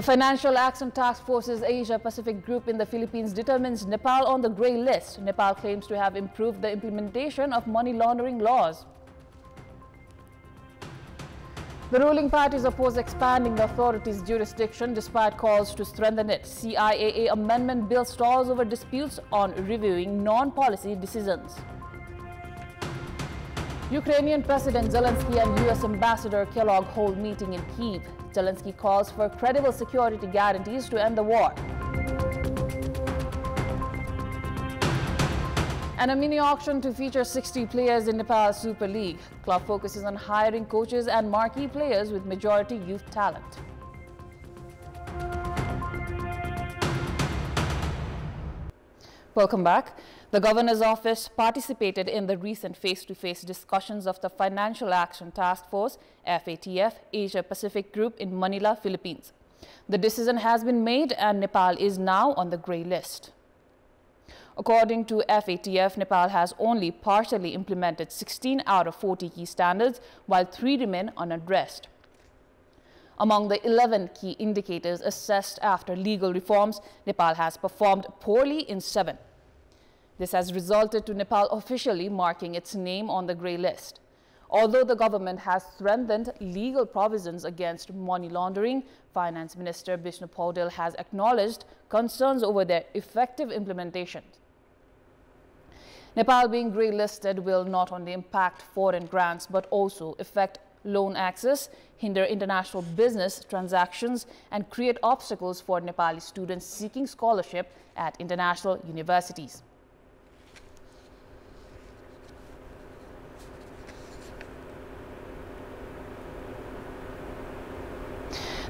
The Financial Action Task Force's Asia-Pacific group in the Philippines determines Nepal on the grey list. Nepal claims to have improved the implementation of money laundering laws. The ruling parties oppose expanding the authorities' jurisdiction despite calls to strengthen it. CIAA amendment bill stalls over disputes on reviewing non-policy decisions. Ukrainian President Zelensky and U.S. Ambassador Kellogg hold meeting in Kyiv. Zelensky calls for credible security guarantees to end the war. And a mini auction to feature 60 players in Nepal Super League. Club focuses on hiring coaches and marquee players with majority youth talent. Welcome back. The Governor's Office participated in the recent face-to-face discussions of the Financial Action Task Force, FATF, Asia-Pacific Group in Manila, Philippines. The decision has been made and Nepal is now on the grey list. According to FATF, Nepal has only partially implemented 16 out of 40 key standards, while 3 remain unaddressed. Among the 11 key indicators assessed after legal reforms, Nepal has performed poorly in 7. This has resulted to Nepal officially marking its name on the grey list. Although the government has strengthened legal provisions against money laundering, Finance Minister Bishnu Paudel has acknowledged concerns over their effective implementation. Nepal being grey listed will not only impact foreign grants but also affect loan access, hinder international business transactions, and create obstacles for Nepali students seeking scholarship at international universities.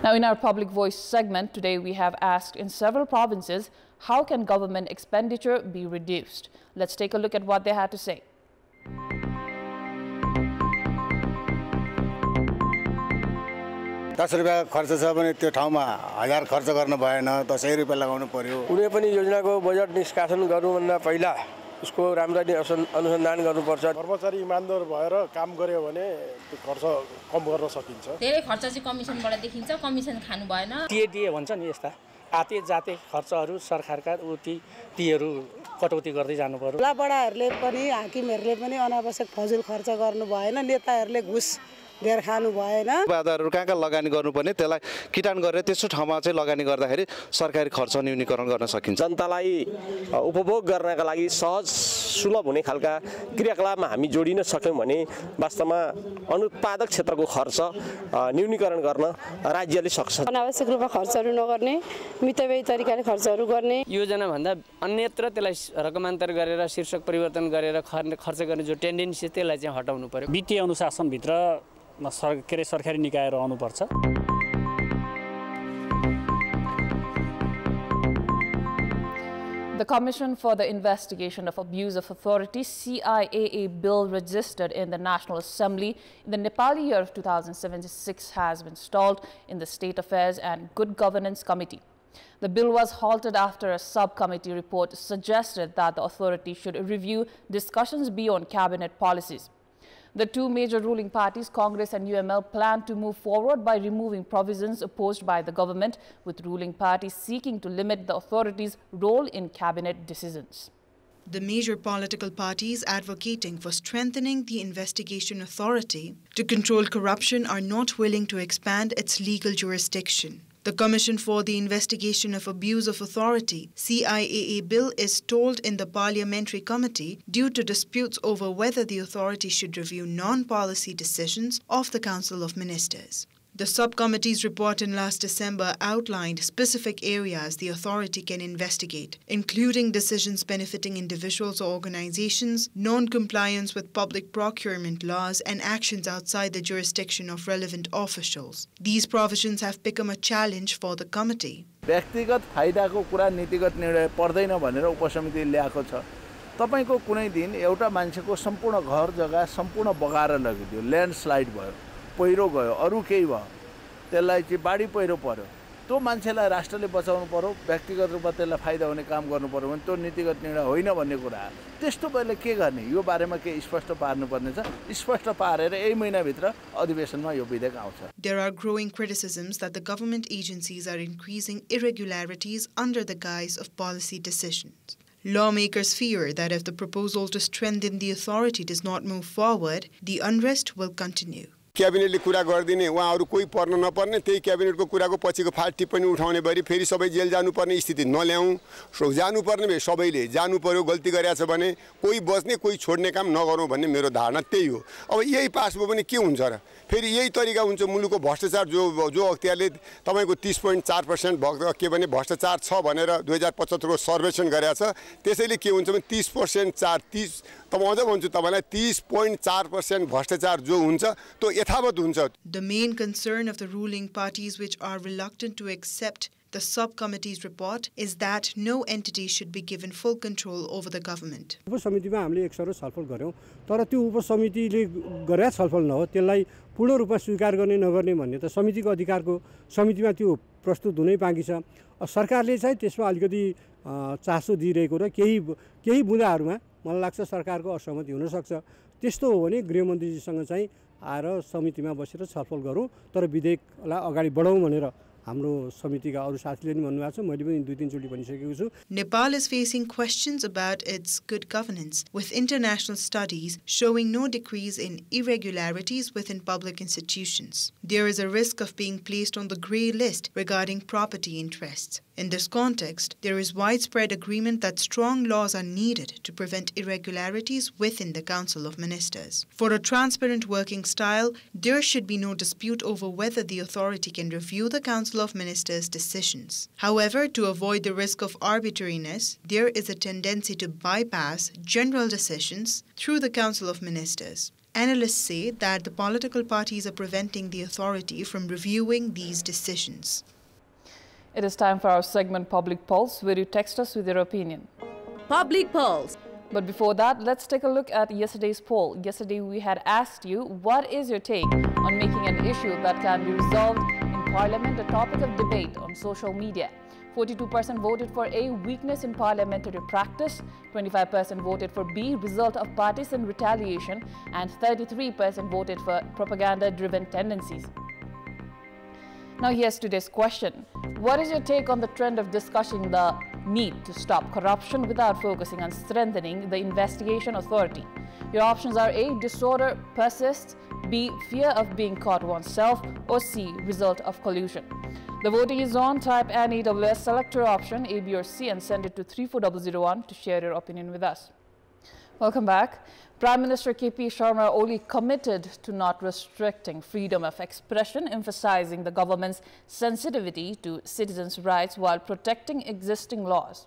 Now, in our Public Voice segment, today we have asked in several provinces, how can government expenditure be reduced? Let's take a look at what they had to say. 10 रुपैयाँ खर्च छ भने त्यो ठाउँमा 1000 खर्च गर्न भएन 10 रुपैयाँ लगाउनु पर्यो कुनै पनि योजनाको बजेट निष्कासन गर्नुभन्दा पहिला उसको राम्ररी अनुसन्धान गर्नुपर्छ कर्मचारी इमानदार भएर काम गर्यो भने त्यो खर्च कम गर्न सकिन्छ धेरै खर्च चाहिँ कमिसनबाट देखिन्छ कमिसन खानु भएन टिए भन्छ नि यस्ता आते जाते खर्चहरू सरकारका तीहरू कटौती गर्दै जानु पर्यो बडाहरूले पनि हाकिमहरूले पनि अनावश्यक फजुल खर्च गर्नु भएन नेताहरूले घुस धेर खानु भएन बाजारहरु कहाँ लगानी गर्नुपर्ने त्यसलाई किटान गरेर त्यसो ठाउँमा चाहिँ लगानी गर्दाखेरि सरकारी खर्च न्यूनीकरण गर्न सकिन्छ जनतालाई उपभोग गर्नका लागि सहज सुलभ हुने खालका क्रियाकलापमा हामी जोडिन सक्यौं भने वास्तवमा अनुत्पादक क्षेत्रको खर्च न्यूनीकरण गर्न राज्यले सक्छ अनावश्यक रूपमा खर्चहरू नगर्ने मितव्ययी तरिकाले खर्चहरू गर्ने योजना भन्दा अन्यत्र त्यसलाई रकमान्तर गरेर शीर्षक परिवर्तन गरेर खर्च गर्ने जो टेन्डेन्सी त्यसलाई चाहिँ हटाउनु पर्यो वित्तीय अनुशासन भित्र सरकारी निकाय रहनुपर्छ The Commission for the Investigation of Abuse of Authority CIAA bill registered in the National Assembly in the Nepali year of 2076 has been stalled in the State Affairs and Good Governance Committee. The bill was halted after a subcommittee report suggested that the authority should review discussions beyond cabinet policies. The two major ruling parties, Congress and UML, plan to move forward by removing provisions opposed by the government, with ruling parties seeking to limit the authority's role in cabinet decisions. The major political parties advocating for strengthening the investigation authority to control corruption are not willing to expand its legal jurisdiction. The Commission for the Investigation of Abuse of Authority CIAA bill is stalled in the Parliamentary Committee due to disputes over whether the authority should review non-policy decisions of the Council of Ministers. The subcommittee's report in last December outlined specific areas the authority can investigate, including decisions benefiting individuals or organizations, non-compliance with public procurement laws, and actions outside the jurisdiction of relevant officials. These provisions have become a challenge for the committee. व्यक्तिगत फाइदाको कुरा नीतिगत निर्णय पर्दैन भनेर उपसमितिले ल्याएको छ तपाईको कुनै दिन एउटा मान्छेको सम्पूर्ण घर जग्गा सम्पूर्ण बगाएर लगिदियो ल्यान्डस्लाइड भयो पहिरो गयो अरु केही भयो त्यसलाई चाहिँ बाढी पहिरो पर्यो त्यो मान्छेलाई राष्ट्रले बचाउनु पर्यो, व्यक्तिगत रूपमा त्यसलाई फाइदा हुने काम गर्नु पर्यो भने त्यो नीतिगत निर्णय होइन भन्ने कुरा हो। त्यस्तो बेला के गर्ने, यो बारेमा के स्पष्ट पार्नुपर्ने छ। स्पष्ट पारेर यही महिनाभित्र अधिवेशनमा यो विधेयक आउँछ। There are growing criticisms that the government agencies are increasing irregularities under the guise of policy decisions. Lawmakers fear that if the proposal to strengthen the authority does not move forward, the unrest will continue. क्याबिनेटले कुरा गर्दिने उहाँहरु कोही पर्न नपर्ने त्यही क्याबिनेटको कुराको पछिको फाट टिप्पणी उठाउने भरि फेरि सबै जेल जानुपर्ने स्थिति नल्याउँ। जानुपर्ने भए सबैले जानु पर्यो, गल्ती गरेछ भने कोही बच्ने कोही छोड्ने काम नगरौँ भन्ने मेरो धारणा त्यही हो। अब यही पास भयो भने के हुन्छ र, फेरि यही तरिका हुन्छ। मुलुकको भ्रष्टाचार जो अख्तियारले तपाईको 30.4% के भने भ्रष्टाचार छ भनेर 2075 को सर्वेक्षण गरेको छ। त्यसैले के हुन्छ भने 30% 30 अझ भन्छु तपाईलाई 30.4% भ्रष्टाचार जो हुन्छ त्यो यथावत हुन्छ। The main concern of the ruling parties, which are reluctant to accept the subcommittee's report, is that no entity should be given full control over the government. उपसमितिमा हामीले एकसरो छलफल गर्यौं, तर त्यो उपसमितिले गरेको छलफल नहो, त्यसलाई पूर्ण रूपमा स्वीकार गर्ने नगर्ने भन्ने त समितिको अधिकारको समितिमा त्यो प्रस्तुत हुनै बाँकी छ। सरकारले चाहिँ त्यसमा अलिकति चासो दिइरहेको र केही बुँदाहरुमा मलाई लाग्छ सरकारको असहमति हुन सक्छ। त्यस्तो हो भने गृहमन्त्रीजीसँग चाहिँ आएर समितिमा बसेर छलफल गरौँ, तर विधेयकलाई अगाडि बढाउँ भनेर हाम्रो समितिका अरु साथीले नि भन्नुभएको छ। मैले पनि 2-3 चोटी भनिसकेको छु। Nepal is facing questions about its good governance, with international studies showing no decrease in irregularities within public institutions. There is a risk of being placed on the grey list regarding property interests. In this context, there is widespread agreement that strong laws are needed to prevent irregularities within the Council of Ministers. For a transparent working style, there should be no dispute over whether the authority can review the Council of Ministers' decisions. However, to avoid the risk of arbitrariness, there is a tendency to bypass general decisions through the Council of Ministers. Analysts say that the political parties are preventing the authority from reviewing these decisions. It is time for our segment Public Pulse, where you text us with your opinion. Public Pulse. But before that, let's take a look at yesterday's poll. Yesterday, we had asked you, what is your take on making an issue that can be resolved in Parliament a topic of debate on social media? 42% voted for A, weakness in parliamentary practice, 25% voted for B, result of partisan retaliation, and 33% voted for propaganda-driven tendencies. Now here's today's question. What is your take on the trend of discussing the need to stop corruption without focusing on strengthening the investigation authority? Your options are A, disorder persists, B, fear of being caught oneself, or C, result of collusion. The voting is on. Type NEWS, select your option A, B, or C and send it to 34001 to share your opinion with us. Welcome back. Prime Minister KP Sharma Oli committed to not restricting freedom of expression, emphasizing the government's sensitivity to citizens' rights while protecting existing laws.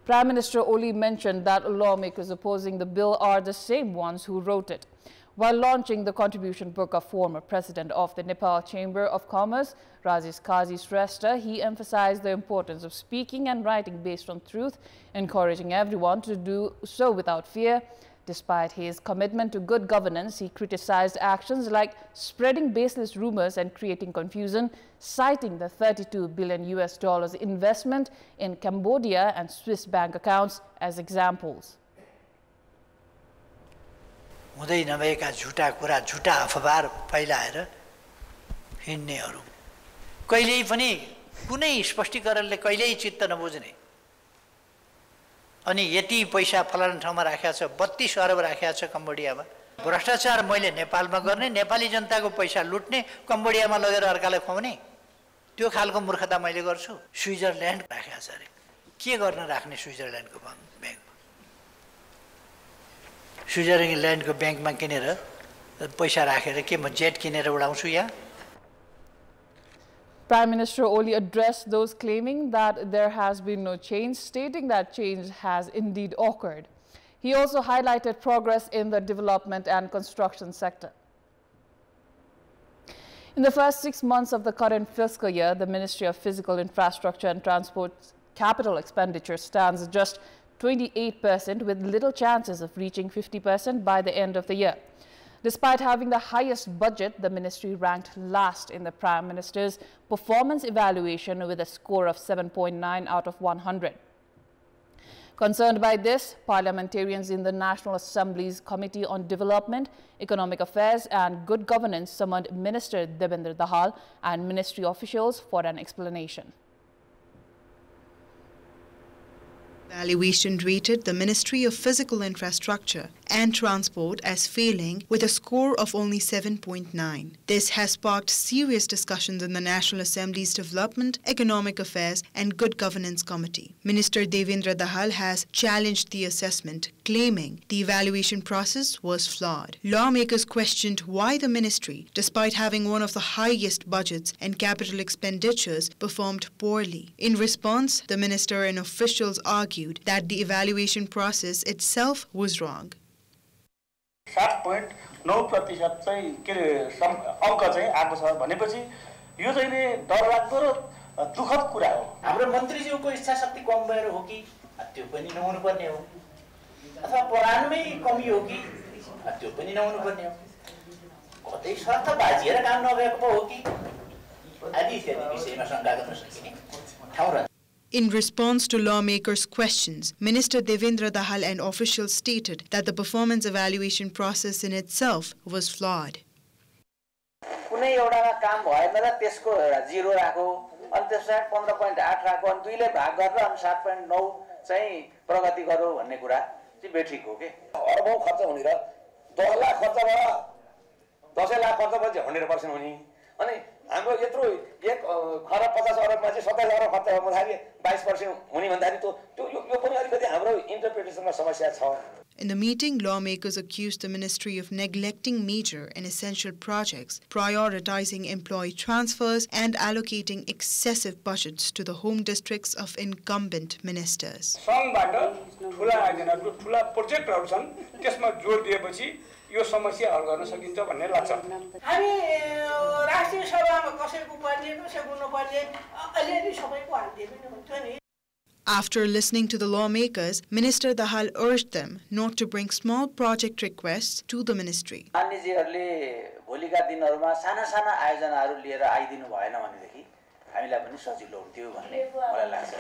Prime Minister Oli mentioned that lawmakers opposing the bill are the same ones who wrote it. While launching the contribution book of former President of the Nepal Chamber of Commerce, Rajesh Kazi Shrestha, he emphasized the importance of speaking and writing based on truth, encouraging everyone to do so without fear. Despite his commitment to good governance, he criticized actions like spreading baseless rumors and creating confusion, citing the $32 billion investment in Cambodia and Swiss bank accounts as examples. हुँदै नभएका झुटा कुरा झुटा अफवाह फैलाएर हिँड्नेहरू कहिल्यै पनि कुनै स्पष्टीकरणले कहिल्यै चित्त नबुझ्ने अनि यति पैसा फलाना ठाउँमा राखेको छ 32 अरब राखेको छ कम्बोडियामा भ्रष्टाचार मैले नेपालमा गर्ने नेपाली जनताको पैसा लुट्ने कम्बोडियामा लगेर अर्कालाई खुवाउने त्यो खालको मूर्खता मैले गर्छु स्विजरल्यान्ड राखेको छ अरे के गर्न राख्ने स्विजरल्यान्डको बैंक स्विजरल्यान्डको बैंकमा किनेर पैसा राखेर के म जेट किनेर उडाउँछु यहाँ Prime Minister Oli addressed those claiming that there has been no change, stating that change has indeed occurred. He also highlighted progress in the development and construction sector. In the first 6 months of the current fiscal year, the Ministry of Physical Infrastructure and Transport's capital expenditure stands at just 28%, with little chances of reaching 50% by the end of the year. Despite having the highest budget, the ministry ranked last in the Prime Minister's performance evaluation with a score of 7.9 out of 100. Concerned by this, parliamentarians in the National Assembly's Committee on Development, Economic Affairs and Good Governance summoned Minister Devendra Dahal and ministry officials for an explanation. The evaluation rated the Ministry of Physical Infrastructure and Transport as failing with a score of only 7.9. This has sparked serious discussions in the National Assembly's Development, Economic Affairs and Good Governance Committee. Minister Devendra Dahal has challenged the assessment, claiming the evaluation process was flawed. Lawmakers questioned why the ministry, despite having one of the highest budgets and capital expenditures, performed poorly. In response, the minister and officials argued that the evaluation process itself was wrong. 7.9% चाहिँ के अंक चाहिँ आएको छ भनेपछि यो चाहिँ नि डरलाग्दो र दुःखद कुरा हो। हाम्रो मन्त्रीज्यूको इच्छा शक्ति कम भएर हो कि त्यो पनि नहुनु पर्ने हो अथवा पुरानमै कमी हो कि त्यो पनि नहुनु पर्ने हो कतै स्वार्थ बाजिएर काम नभएको पो हो कि आदि इत्यादि विषयमा शंका गर्न सकिने ठाउँ रहन्छ। In response to lawmakers' questions, Minister Devendra Dahal and officials stated that the performance evaluation process in itself was flawed. कुनै एउटामा काम भएन र त्यसको 0 राखो अनि त्यसबाट 15.8 राखो अनि दुईले भाग गरेर अनि 7.9 चाहिँ प्रगति गरौ भन्ने कुरा चाहिँ बेठिक हो के अरबौं खर्च हुने र 10 लाख खर्च भयो 10 लाख खर्च भएपछि 100% हुने अनि हाम्रो यत्रो 1 खरब 50 अरबमा चाहिँ 27 अरब खर्च हुँदाखेरि 22% हुने भन्दाखेरि त्यो यो पनि अलिकति हाम्रो इन्टरप्रिटेसनमा समस्या छ। In the meeting, lawmakers accused the ministry of neglecting major and essential projects, prioritizing employee transfers and allocating excessive budgets to the home districts of incumbent ministers. संघबाट ठूला आयोजनाहरु ठूला प्रोजेक्टहरु छन् त्यसमा जोड दिएपछि यो समस्या हल गर्न सकिन्छ भन्ने लाग्छ। हामी राष्ट्रिय सभामा कसैको पर्ने कसैको नपर्ने अलिअलि सबैको हाल्दै पनि हुन्छ नि। After listening to the lawmakers, Minister Dahal urged them not to bring small project requests to the ministry. मान्यजीहरुले भोलिका दिनहरुमा साना-साना आयोजनाहरु लिएर आइदिनु भएन भनेदेखि हामीलाई पनि सजिलो हुन्थ्यो भन्ने मलाई लाग्छ।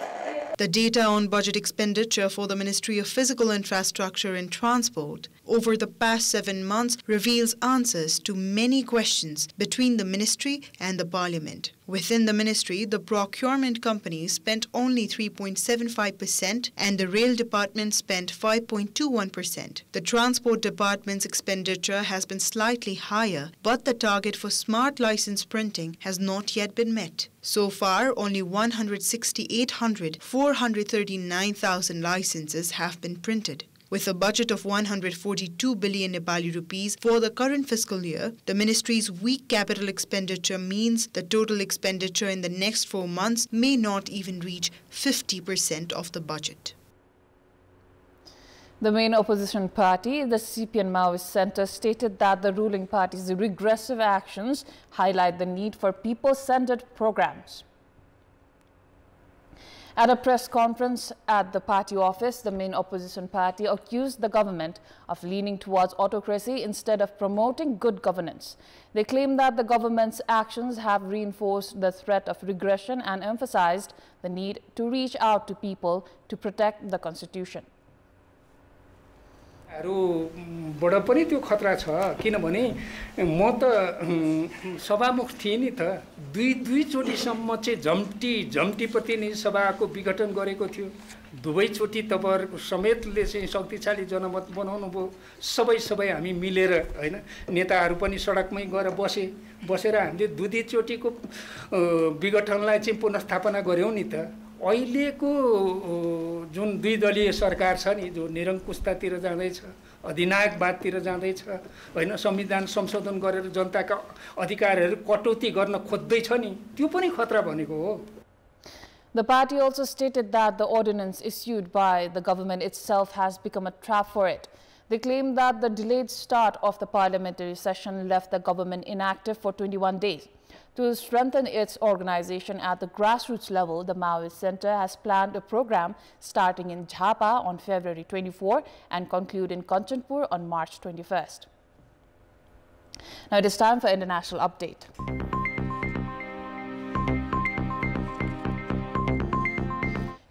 The data on budget expenditure for the Ministry of Physical Infrastructure and Transport over the past 7 months reveals answers to many questions between the ministry and the parliament. Within the ministry, the procurement company spent only 3.75% and the rail department spent 5.21%. The transport department's expenditure has been slightly higher, but the target for smart license printing has not yet been met. So far, only 439,000 licenses have been printed. With a budget of 142 billion Nepali rupees for the current fiscal year, the ministry's weak capital expenditure means the total expenditure in the next 4 months may not even reach 50% of the budget. The main opposition party, the CPN Maoist Centre, stated that the ruling party's regressive actions highlight the need for people-centered programs. At a press conference at the party office, the main opposition party accused the government of leaning towards autocracy instead of promoting good governance. They claim that the government's actions have reinforced the threat of regression and emphasized the need to reach out to people to protect the constitution. बाट पनि त्यो खतरा छ किनभने म त सभामुख थिए नि त दुई चोटीसम्म चाहिँ झम्टीपति नै सभाको विघटन गरेको थियो दुवै चोटी तपाईहरुको समेतले चाहिँ शक्तिशाली जनमत बनाउनु भो सबै हामी मिलेर हैन नेताहरु पनि सडकमै गएर बसेर हामीले दुई चोटीको विघटनलाई चाहिँ पुनर्स्थापना गर्यौं नि त अहिलेको जुन दुई दलीय सरकार छ नि जो निरंकुशतातिर जाँदैछ अधिनायकवादतिर जाँदैछ हैन संविधान संशोधन गरेर जनताका अधिकारहरु कटौती गर्न खोज्दै छ नि त्यो पनि खतरा भनेको हो। The party also stated that the ordinance issued by the government itself has become a trap for it. They claim that the delayed start of the parliamentary session left the government inactive for 21 days. To strengthen its organization at the grassroots level, the Maoist Centre has planned a program starting in Jhapa on February 24 and conclude in Kantipur on March 21st. Now it is time for international update.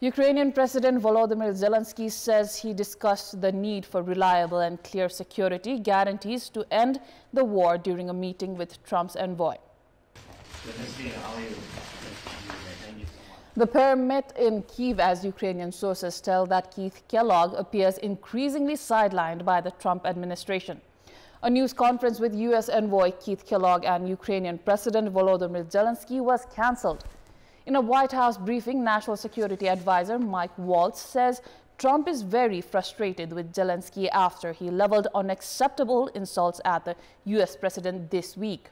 Ukrainian President Volodymyr Zelensky says he discussed the need for reliable and clear security guarantees to end the war during a meeting with Trump's envoy. The pair met in Kyiv as Ukrainian sources tell that Keith Kellogg appears increasingly sidelined by the Trump administration. A news conference with U.S. envoy Keith Kellogg and Ukrainian President Volodymyr Zelensky was cancelled. In a White House briefing, National Security Advisor Mike Waltz says Trump is very frustrated with Zelensky after he leveled unacceptable insults at the U.S. president this week.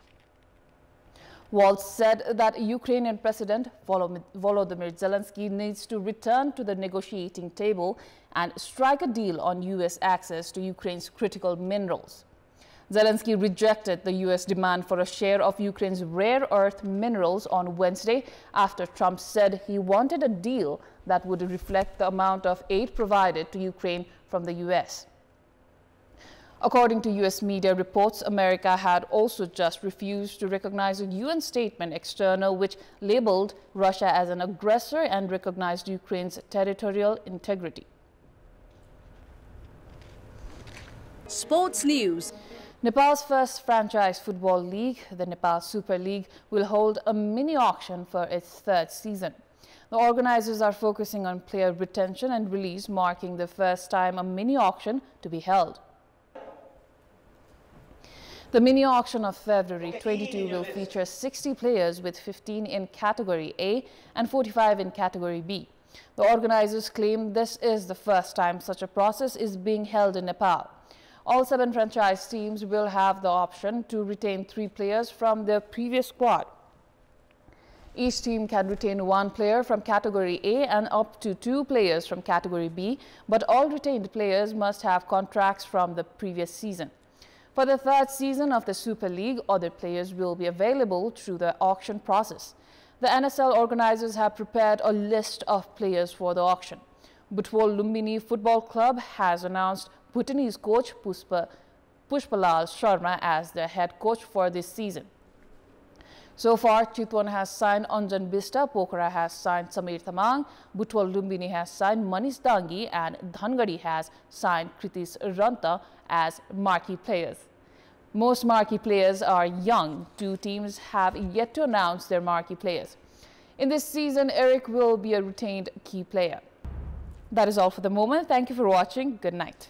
Waltz said that Ukrainian President Volodymyr Zelensky needs to return to the negotiating table and strike a deal on U.S. access to Ukraine's critical minerals. Zelensky rejected the U.S. demand for a share of Ukraine's rare earth minerals on Wednesday after Trump said he wanted a deal that would reflect the amount of aid provided to Ukraine from the U.S. According to U.S. media reports, America had also just refused to recognize a UN statement external which labeled Russia as an aggressor and recognized Ukraine's territorial integrity. Sports news. Nepal's first franchise football league, the Nepal Super League, will hold a mini auction for its third season. The organizers are focusing on player retention and release, marking the first time a mini auction to be held. The mini auction of February 22 will feature 60 players with 15 in Category A and 45 in Category B. The organizers claim this is the first time such a process is being held in Nepal. All 7 franchise teams will have the option to retain 3 players from their previous squad. Each team can retain 1 player from Category A and up to 2 players from Category B, but all retained players must have contracts from the previous season. For the third season of the Super League, other players will be available through the auction process. The NSL organizers have prepared a list of players for the auction. Butwal Lumbini Football Club has announced Bhutanese coach Pushpalal Sharma as their head coach for this season. So far, Chitwan has signed Anjan Bista, Pokhara has signed Samir Tamang, Butwal Lumbini has signed Manish Dangi, and Dhangadi has signed Kritis Ranta as marquee players. Most marquee players are young. 2 teams have yet to announce their marquee players. In this season, Eric will be a retained key player. That is all for the moment. Thank you for watching. Good night.